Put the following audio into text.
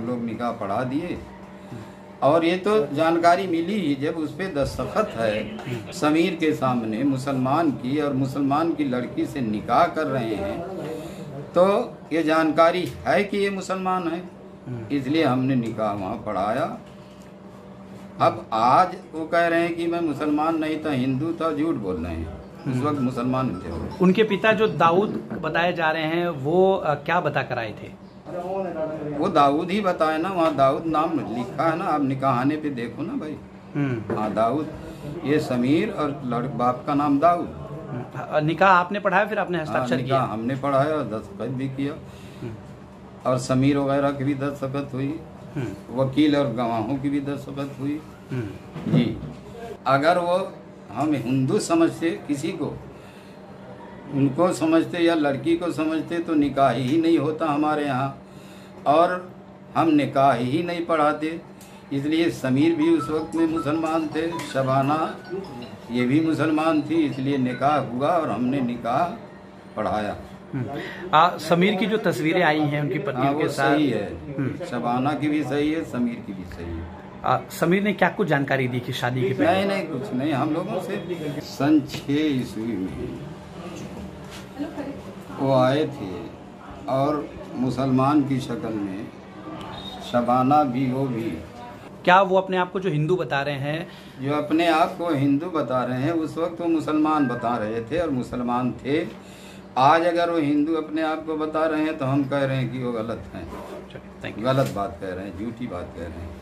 हम लोग निकाह पढ़ा दिए। और ये तो जानकारी मिली ही जब उस पर दस्तखत है समीर के सामने मुसलमान की, और मुसलमान की लड़की से निकाह कर रहे हैं, तो ये जानकारी है कि ये मुसलमान है, इसलिए हमने निकाह वहाँ पढ़ाया। अब आज वो कह रहे हैं कि मैं मुसलमान नहीं था, हिंदू था, झूठ बोल रहे हैं। उस वक्त मुसलमान थे वो। उनके पिता जो दाऊद बताए जा रहे हैं वो क्या बता कर आए थे? वो दाऊद ही बताए ना, वहाँ दाऊद नाम लिखा है ना, आप निकाहाने पे देखो ना भाई। हाँ दाऊद, ये समीर और बाप का नाम दाऊद। निकाह आपने पढ़ाया, फिर आपने हस्ताक्षर किया? हमने पढ़ाया और दस्तखत भी किया, और समीर वगैरह की भी दस्तखत हुई, वकील और गवाहों की भी दस्तखत हुई जी। अगर वो हम हिंदू समझते किसी को, उनको समझते या लड़की को समझते तो निकाह ही नहीं होता हमारे यहाँ, और हम निकाह ही नहीं पढ़ाते। इसलिए समीर भी उस वक्त में मुसलमान थे, शबाना ये भी मुसलमान थी, इसलिए निकाह हुआ और हमने निकाह पढ़ाया। समीर की जो तस्वीरें आई हैं उनकी पत्नी के साथ, सही है, शबाना की भी सही है, समीर की भी सही है। समीर ने क्या कुछ जानकारी दी कि शादी के पहले? नहीं कुछ नहीं, हम लोगों से सन 6 ईस्वी में वो आए थे, और मुसलमान की शक्ल में, शबाना भी वो भी। क्या वो अपने आप को जो हिंदू बता रहे हैं, जो अपने आप को हिंदू बता रहे हैं, उस वक्त वो मुसलमान बता रहे थे और मुसलमान थे। आज अगर वो हिंदू अपने आप को बता रहे हैं तो हम कह रहे हैं कि वो गलत हैं, गलत बात कह रहे हैं, झूठी बात कह रहे हैं।